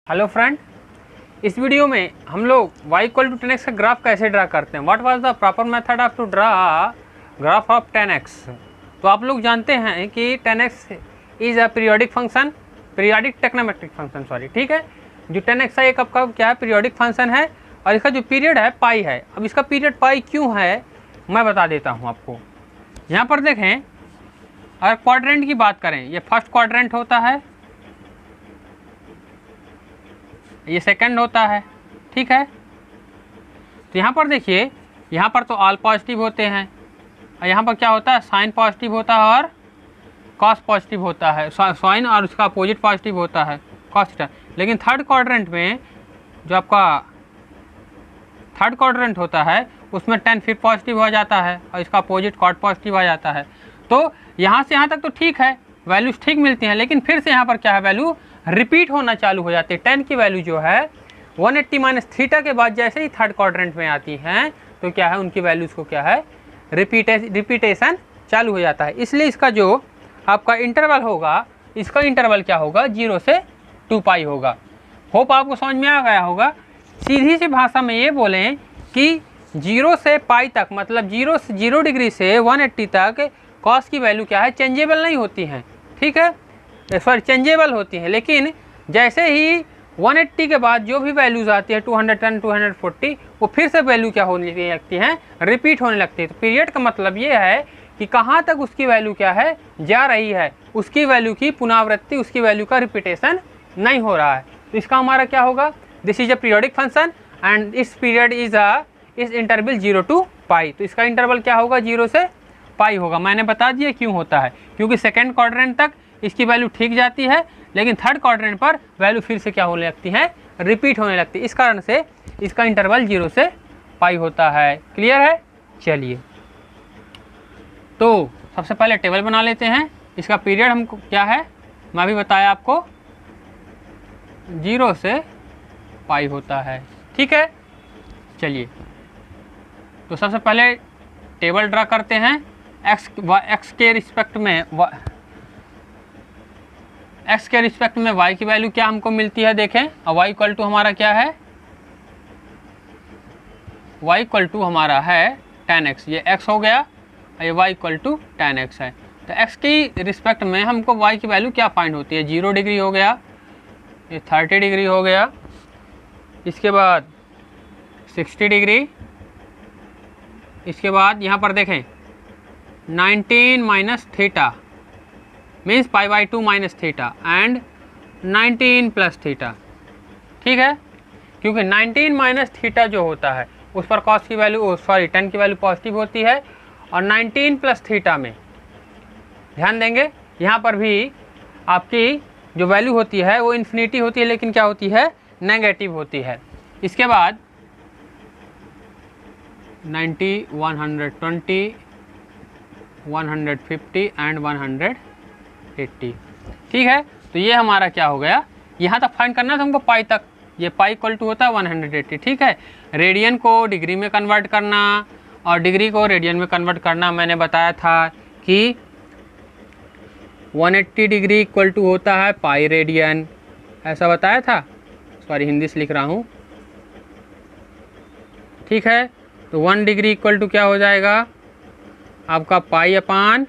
Hello friend, इस video में हम लोग y इक्वल टू 10x का ग्राफ कैसे ड्रा करते हैं। What was the proper method of to draw graph of 10x। तो आप लोग जानते हैं कि 10x is a periodic function, periodic trigonometric function sorry, ठीक है। जो 10x है एक आपका क्या है, पीरियोडिक फंक्शन है और इसका जो पीरियड है पाई है। अब इसका पीरियड पाई क्यों है मैं बता देता हूँ आपको। यहाँ पर देखें, अगर क्वाड्रेंट की बात करें, ये फर्स्ट क्वाड्रेंट होता है, ये सेकंड होता है, ठीक है। तो यहाँ पर देखिए, यहाँ पर तो ऑल पॉजिटिव होते हैं और यहाँ पर क्या होता है, साइन पॉजिटिव होता है और कॉस पॉजिटिव होता है, साइन और उसका अपोजिट पॉजिटिव होता है कॉस थीटा। लेकिन थर्ड क्वाड्रेंट में जो आपका थर्ड क्वाड्रेंट होता है उसमें 10 फिर पॉजिटिव हो जाता है और इसका अपोजिट कॉट पॉजिटिव आ जाता है। तो यहाँ से यहाँ तक तो ठीक है, वैल्यूज ठीक मिलती हैं, लेकिन फिर से यहाँ पर क्या है, वैल्यू रिपीट होना चालू हो जाती है। 10 की वैल्यू जो है 180 माइनस थीटा के बाद जैसे ही थर्ड क्वाड्रेंट में आती हैं तो क्या है, उनकी वैल्यूज़ को क्या है, रिपीटेशन चालू हो जाता है। इसलिए इसका जो आपका इंटरवल होगा, इसका इंटरवल क्या होगा, 0 से 2 पाई होगा। होप आपको समझ में आ गया होगा। सीधी सी भाषा में ये बोलें कि 0 से पाई तक, मतलब 0 डिग्री से 180 तक कॉस की वैल्यू क्या है, चेंजेबल नहीं होती हैं, ठीक है, सॉरी चेंजेबल होती हैं। लेकिन जैसे ही 180 के बाद जो भी वैल्यूज़ आती है 210, 240, वो फिर से वैल्यू क्या होने लगती हैं, रिपीट होने लगती है। तो पीरियड का मतलब ये है कि कहाँ तक उसकी वैल्यू क्या है, जा रही है, उसकी वैल्यू की पुनरावृत्ति, उसकी वैल्यू का रिपीटेशन नहीं हो रहा है। तो इसका हमारा क्या होगा, this is a periodic function and इस पीरियड इस इंटरवल 0 to पाई। तो इसका इंटरवल क्या होगा, 0 से पाई होगा। मैंने बता दिया क्यों होता है, क्योंकि सेकेंड क्वाड्रेंट तक इसकी वैल्यू ठीक जाती है, लेकिन थर्ड क्वाड्रेंट पर वैल्यू फिर से क्या होने लगती है, रिपीट होने लगती है। इस कारण से इसका इंटरवल 0 से पाई होता है। क्लियर है। चलिए, तो सबसे पहले टेबल बना लेते हैं। इसका पीरियड हमको क्या है, मैं अभी बताया आपको, 0 से पाई होता है, ठीक है। चलिए, तो सबसे पहले टेबल ड्रा करते हैं। एक्स के रिस्पेक्ट में y की वैल्यू क्या हमको मिलती है, देखें। और y इक्वल टू हमारा क्या है, y इक्वल टू हमारा है 10x, ये x हो गया और ये y इक्वल टू 10x है। तो x की रिस्पेक्ट में हमको y की वैल्यू क्या फाइंड होती है, 0 डिग्री हो गया, ये 30 डिग्री हो गया, इसके बाद 60 डिग्री, इसके बाद यहाँ पर देखें 19 minus theta means π/2 minus theta and 19 plus theta, ठीक है। क्योंकि 19 माइनस थीटा जो होता है उस पर कॉस की वैल्यू, सॉरी 10 की वैल्यू पॉजिटिव होती है, और 19 प्लस थीटा में ध्यान देंगे यहाँ पर भी आपकी जो वैल्यू होती है वो इन्फिनिटी होती है, लेकिन क्या होती है, नेगेटिव होती है। इसके बाद 90, 120, 150 एंड 180, ठीक है। तो ये हमारा क्या हो गया, यहाँ तक फाइंड करना था हमको पाई तक। ये पाई इक्वल टू होता है 180, ठीक है। रेडियन को डिग्री में कन्वर्ट करना और डिग्री को रेडियन में कन्वर्ट करना, मैंने बताया था कि 180 डिग्री इक्वल टू होता है पाई रेडियन, ऐसा बताया था, सॉरी हिंदी से लिख रहा हूँ, ठीक है। तो 1 डिग्री इक्वल टू क्या हो जाएगा आपका पाई अपान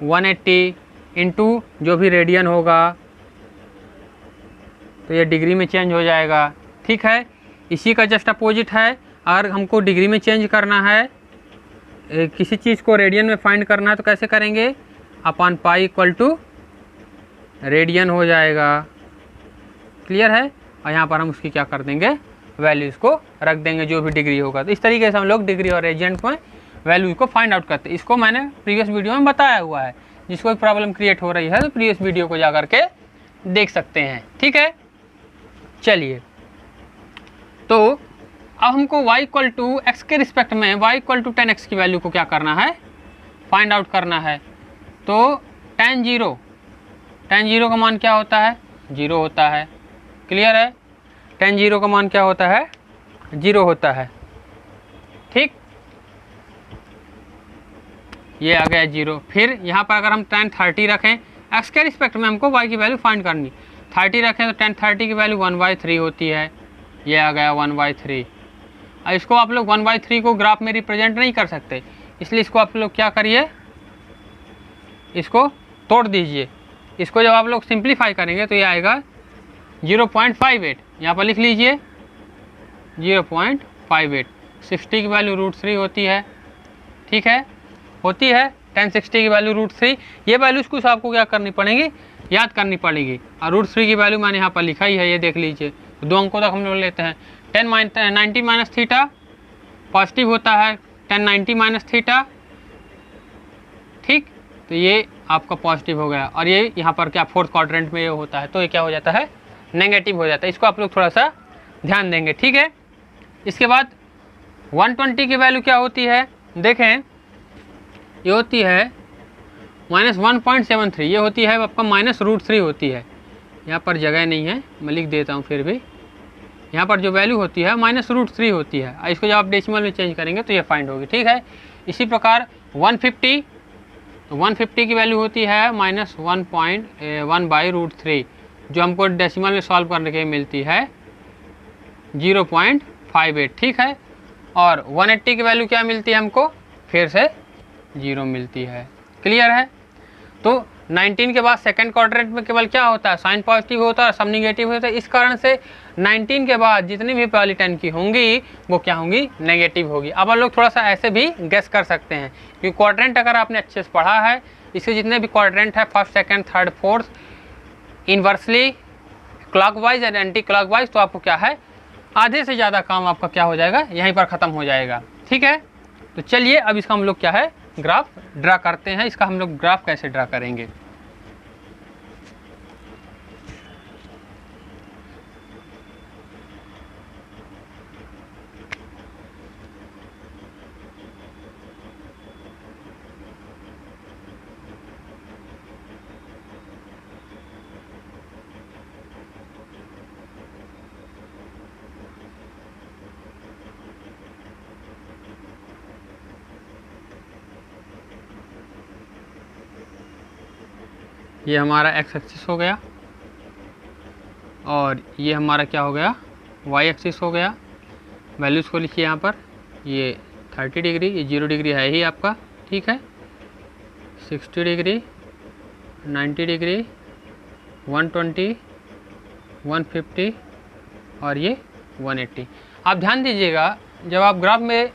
180 इंटू जो भी रेडियन होगा, तो ये डिग्री में चेंज हो जाएगा, ठीक है। इसी का जस्ट अपोजिट है, अगर हमको डिग्री में चेंज करना है, किसी चीज़ को रेडियन में फाइंड करना है तो कैसे करेंगे, अपान पाई इक्वल टू रेडियन हो जाएगा। क्लियर है। और यहाँ पर हम उसकी क्या कर देंगे, वैल्यूज़ को रख देंगे जो भी डिग्री होगा। तो इस तरीके से हम लोग डिग्री और रेडियन में वैल्यूज़ को फाइंड आउट करते हैं। इसको मैंने प्रीवियस वीडियो में बताया हुआ है, जिसको कोई प्रॉब्लम क्रिएट हो रही है तो प्रीवियस वीडियो को जा कर के देख सकते हैं, ठीक है। चलिए, तो अब हमको y इक्वल टू एक्स के रिस्पेक्ट में y इक्वल टू 10x की वैल्यू को क्या करना है, फाइंड आउट करना है। तो tan 0 का मान क्या होता है, 0 होता है। क्लियर है। tan 0 का मान क्या होता है, 0 होता है, ठीक। ये आ गया 0। फिर यहाँ पर अगर हम tan 30 रखें, x के रिस्पेक्ट में हमको y की वैल्यू फाइंड करनी, 30 रखें तो tan 30 की वैल्यू 1/3 होती है, ये आ गया 1/3। अब इसको आप लोग 1/3 को ग्राफ में रिप्रेजेंट नहीं कर सकते, इसलिए इसको आप लोग क्या करिए, इसको तोड़ दीजिए। इसको जब आप लोग सिंप्लीफाई करेंगे तो ये आएगा 0.58, यहाँ पर लिख लीजिए 0.58। 60 की वैल्यू √3 होती है, ठीक है, होती है। tan 60 की वैल्यू √3, ये वैल्यूज कुछ आपको क्या करनी पड़ेगी, याद करनी पड़ेगी। और √3 की वैल्यू मैंने यहाँ पर लिखा ही है, ये देख लीजिए। दो अंकों तक हम लोग लेते हैं। tan 90 माइनस थीटा पॉजिटिव होता है, tan 90 माइनस थीटा, ठीक, तो ये आपका पॉजिटिव हो गया। और ये यहाँ पर क्या फोर्थ क्वाड्रेंट में ये होता है, तो ये क्या हो जाता है, नेगेटिव हो जाता है। इसको आप लोग थोड़ा सा ध्यान देंगे, ठीक है। इसके बाद 120 की वैल्यू क्या होती है, देखें, ये होती है -1.73, ये होती है आपका -√3 होती है। यहाँ पर जगह नहीं है, मैं लिख देता हूँ फिर भी। यहाँ पर जो वैल्यू होती है -√3 होती है। इसको जब आप डेसिमल में चेंज करेंगे तो ये फाइंड होगी, ठीक है। इसी प्रकार 150, तो 150 की वैल्यू होती है -1.1/√3, जो हमको डेसिमल में सॉल्व करने के मिलती है 0.58, ठीक है। और 180 की वैल्यू क्या मिलती है हमको, फिर से 0 मिलती है। क्लियर है। तो 19 के बाद सेकंड क्वाड्रेंट में केवल क्या होता है, साइन पॉजिटिव होता है और सब निगेटिव होता है। इस कारण से 19 के बाद जितनी भी पहली 10 की होंगी वो क्या होंगी, नेगेटिव होगी। अब आप लोग थोड़ा सा ऐसे भी गेस कर सकते हैं, क्योंकि क्वाड्रेंट अगर आपने अच्छे से पढ़ा है, इसके जितने भी क्वाड्रेंट है, first, second, third, fourth, inversely, clockwise and anti clockwise, तो आपको क्या है, आधे से ज़्यादा काम आपका क्या हो जाएगा, यहीं पर ख़त्म हो जाएगा, ठीक है। तो चलिए अब इसका हम लोग क्या है, ग्राफ ड्रा करते हैं। इसका हम लोग ग्राफ कैसे ड्रा करेंगे, ये हमारा एक्स एक्सिस हो गया और ये हमारा क्या हो गया, वाई एक्सिस हो गया। वैल्यूज़ को लिखिए यहाँ पर, ये 30 डिग्री, ये 0 डिग्री है ही आपका, ठीक है, 60 डिग्री, 90 डिग्री, 120, 150 और ये 180। आप ध्यान दीजिएगा, जब आप ग्राफ में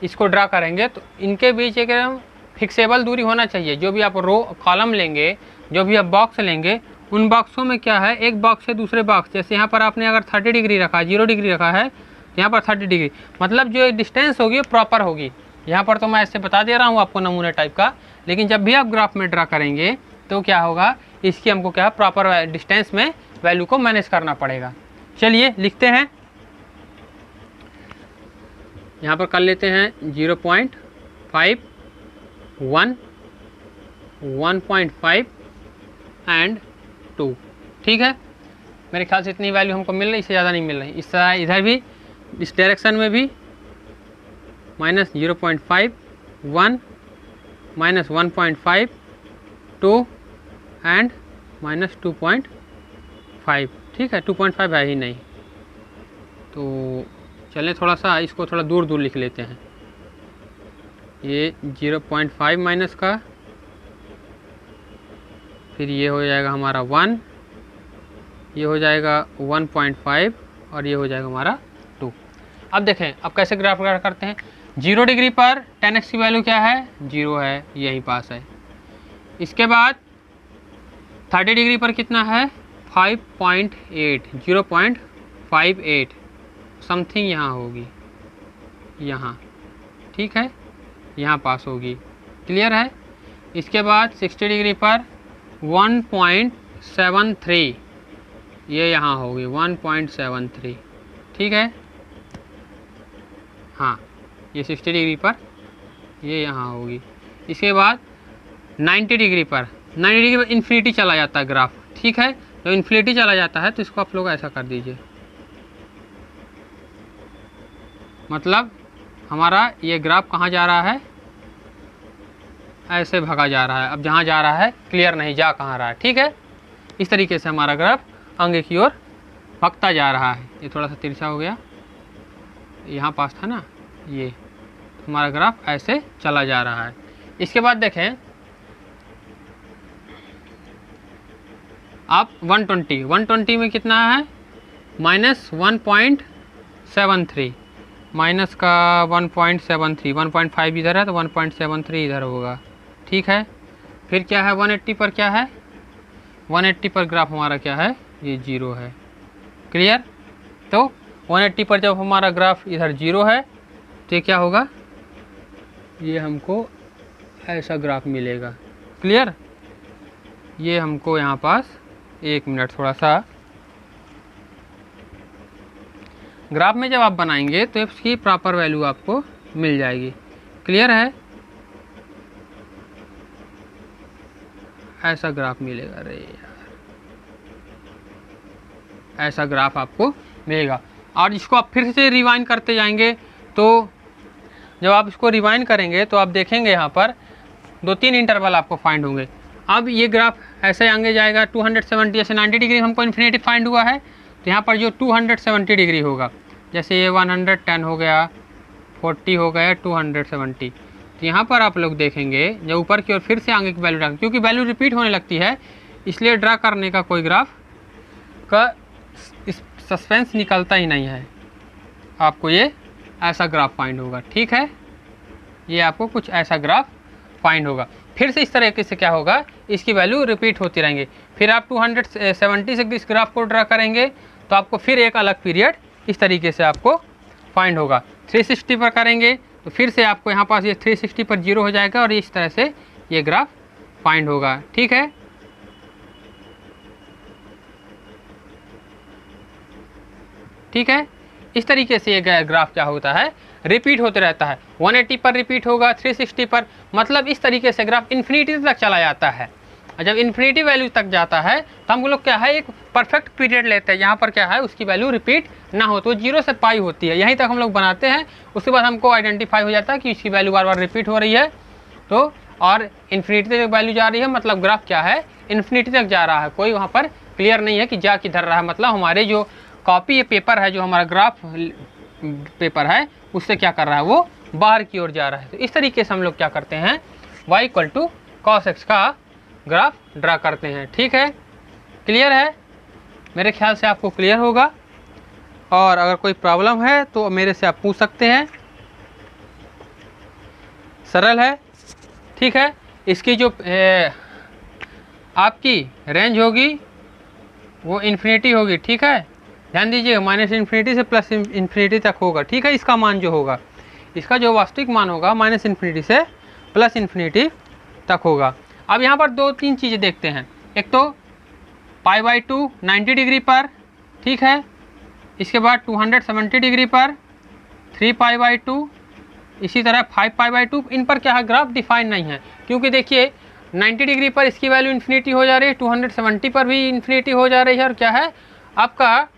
इसको ड्रा करेंगे तो इनके बीच एक फिक्सेबल दूरी होना चाहिए। जो भी आप रो कॉलम लेंगे, जो भी आप बॉक्स लेंगे, उन बॉक्सों में क्या है, एक बॉक्स से दूसरे बॉक्स, जैसे यहाँ पर आपने अगर 30 डिग्री रखा है, 0 डिग्री रखा है, तो यहाँ पर 30 डिग्री, मतलब जो डिस्टेंस होगी प्रॉपर होगी। यहाँ पर तो मैं ऐसे बता दे रहा हूँ आपको नमूने टाइप का, लेकिन जब भी आप ग्राफ में ड्रा करेंगे तो क्या होगा, इसकी हमको क्या है, प्रॉपर डिस्टेंस में वैल्यू को मैनेज करना पड़ेगा। चलिए लिखते हैं, यहाँ पर कर लेते हैं 0.5, 1, 1.5 एंड 2, ठीक है। मेरे ख्याल से इतनी वैल्यू हमको मिल रही, इससे ज़्यादा नहीं मिल रही। इस तरह इधर भी, इस डायरेक्शन में भी -0.5, 1, -1.5, 2 एंड -2.5, ठीक है। 2.5 है ही नहीं, तो चलें थोड़ा सा इसको थोड़ा दूर दूर लिख लेते हैं। ये 0.5 माइनस का, फिर ये हो जाएगा हमारा 1, ये हो जाएगा 1.5 और ये हो जाएगा हमारा 2। अब देखें अब कैसे ग्राफ करते हैं। 0 डिग्री पर tan x की वैल्यू क्या है, 0 है, यही पास है। इसके बाद 30 डिग्री पर कितना है, 5.8, 0.58 समथिंग यहाँ होगी, यहाँ, ठीक है, यहाँ पास होगी। क्लियर है। इसके बाद 60 डिग्री पर 1.73, ये यहाँ होगी 1.73, ठीक है। हाँ, ये 60 डिग्री पर ये यहाँ होगी। इसके बाद 90 डिग्री पर, 90 डिग्री पर इन्फिनिटी चला जाता है ग्राफ, ठीक है। जब इन्फिनिटी चला जाता है तो इसको आप लोग ऐसा कर दीजिए, मतलब हमारा ये ग्राफ कहाँ जा रहा है, ऐसे भगा जा रहा है। अब जहाँ जा रहा है क्लियर नहीं, जा कहाँ रहा है, ठीक है। इस तरीके से हमारा ग्राफ आगे की ओर भगता जा रहा है। ये थोड़ा सा तिरछा हो गया, यहाँ पास था ना, ये हमारा ग्राफ ऐसे चला जा रहा है। इसके बाद देखें आप 120 में कितना है, -1.73, माइनस का 1.73, 1.5 इधर है तो 1.73 इधर होगा, ठीक है। फिर क्या है 180 पर, क्या है 180 पर ग्राफ हमारा क्या है, ये 0 है, क्लियर। तो 180 पर जब हमारा ग्राफ इधर 0 है तो ये क्या होगा, ये हमको ऐसा ग्राफ मिलेगा, क्लियर। ये हमको यहाँ पास 1 मिनट थोड़ा सा ग्राफ में जब आप बनाएंगे तो इसकी प्रॉपर वैल्यू आपको मिल जाएगी, क्लियर है। ऐसा ग्राफ मिलेगा, अरे यार ऐसा ग्राफ आपको मिलेगा। और इसको आप फिर से रिवाइंड करते जाएंगे तो जब आप इसको रिवाइंड करेंगे तो आप देखेंगे यहाँ पर 2-3 इंटरवल आपको फाइंड होंगे। अब ये ग्राफ ऐसे आगे जाएगा 270, जैसे 90 डिग्री हमको इन्फिनिटी फाइंड हुआ है तो यहाँ पर जो 270 डिग्री होगा, जैसे ये 110 हो गया, 40 हो गया, 270, तो यहाँ पर आप लोग देखेंगे जब ऊपर की ओर फिर से आगे की वैल्यू ड्रा, क्योंकि वैल्यू रिपीट होने लगती है इसलिए ड्रा करने का कोई ग्राफ का सस्पेंस निकलता ही नहीं है। आपको ये ऐसा ग्राफ फाइंड होगा, ठीक है। ये आपको कुछ ऐसा ग्राफ फाइंड होगा। फिर से इस तरीके से क्या होगा, इसकी वैल्यू रिपीट होती रहेंगे। फिर आप 270 से इस ग्राफ को ड्रा करेंगे तो आपको फिर एक अलग पीरियड इस तरीके से आपको फाइंड होगा। 360 पर करेंगे तो फिर से आपको यहाँ पास ये 360 पर 0 हो जाएगा और इस तरह से ये ग्राफ फाइंड होगा, ठीक है। ठीक है, इस तरीके से ये ग्राफ क्या होता है, रिपीट होते रहता है। 180 पर रिपीट होगा, 360 पर, मतलब इस तरीके से ग्राफ इन्फिनिटी तक चला जाता है। और जब इन्फिनिटी वैल्यू तक जाता है तो हम लोग क्या है एक परफेक्ट पीरियड लेते हैं, यहाँ पर क्या है उसकी वैल्यू रिपीट ना हो, तो 0 से पाई होती है, यहीं तक हम लोग बनाते हैं। उसके बाद हमको आइडेंटिफाई हो जाता है कि इसकी वैल्यू बार बार रिपीट हो रही है, तो और इन्फिनिटी तक वैल्यू जा रही है, मतलब ग्राफ क्या है इन्फिनिटी तक जा रहा है। कोई वहाँ पर क्लियर नहीं है कि जा किधर रहा है, मतलब हमारे जो कॉपी ये पेपर है, जो हमारा ग्राफ पेपर है, उससे क्या कर रहा है वो बाहर की ओर जा रहा है। तो इस तरीके से हम लोग क्या करते हैं y = cos x का ग्राफ ड्रा करते हैं, ठीक है। क्लियर है, मेरे ख्याल से आपको क्लियर होगा। और अगर कोई प्रॉब्लम है तो मेरे से आप पूछ सकते हैं, सरल है, ठीक है। इसकी जो आपकी रेंज होगी वो इन्फिनिटी होगी, ठीक है। ध्यान दीजिएगा, -इन्फिनिटी से +इन्फिनिटी तक होगा, ठीक है। इसका मान जो होगा, इसका जो वास्तविक मान होगा -इन्फिनिटी से +इन्फिनिटी तक होगा। अब यहाँ पर 2-3 चीज़ें देखते हैं। एक तो π/2 90 डिग्री पर, ठीक है। इसके बाद 270 डिग्री पर 3π/2, इसी तरह 5π/2। इन पर क्या है ग्राफ डिफाइन नहीं है, क्योंकि देखिए 90 डिग्री पर इसकी वैल्यू इन्फिनिटी हो जा रही है, 270 पर भी इन्फिनिटी हो जा रही है, और क्या है आपका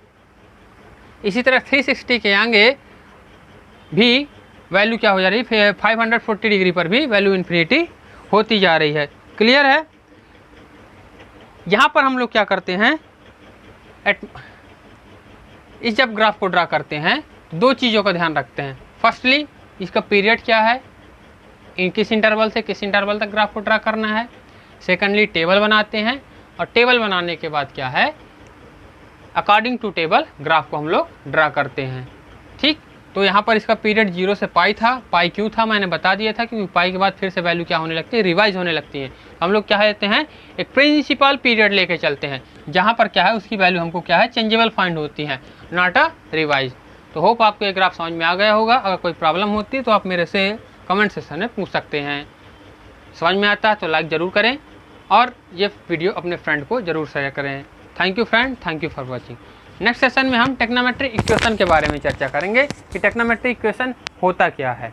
इसी तरह 360 के आगे भी वैल्यू क्या हो जा रही है, 540 डिग्री पर भी वैल्यू इन्फिनिटी होती जा रही है। क्लियर है। यहाँ पर हम लोग क्या करते हैं, इस जब ग्राफ को ड्रा करते हैं तो 2 चीज़ों का ध्यान रखते हैं। फर्स्टली इसका पीरियड क्या है, किस इंटरवल से किस इंटरवल तक ग्राफ को ड्रा करना है। सेकंडली टेबल बनाते हैं, और टेबल बनाने के बाद क्या है अकॉर्डिंग टू टेबल ग्राफ को हम लोग ड्रा करते हैं, ठीक। तो यहाँ पर इसका पीरियड 0 से पाई था। पाई क्यों था मैंने बता दिया था, क्योंकि पाई के बाद फिर से वैल्यू क्या होने लगती है, रिवाइज होने लगती है। हम लोग क्या लेते हैं एक प्रिंसिपल पीरियड लेके चलते हैं, जहाँ पर क्या है उसकी वैल्यू हमको क्या है चेंजेबल फाइंड होती है, नॉट अ रिवाइज। तो होप आपको ये ग्राफ समझ में आ गया होगा। अगर कोई प्रॉब्लम होती है तो आप मेरे से कमेंट सेक्शन में पूछ सकते हैं। समझ में आता है तो लाइक ज़रूर करें, और ये वीडियो अपने फ्रेंड को ज़रूर शेयर करें। Thank you friend, thank you for watching. Next session में हम टेक्नोमेट्रिक इक्वेशन के बारे में चर्चा करेंगे कि टेक्नोमेट्रिक इक्वेशन होता क्या है।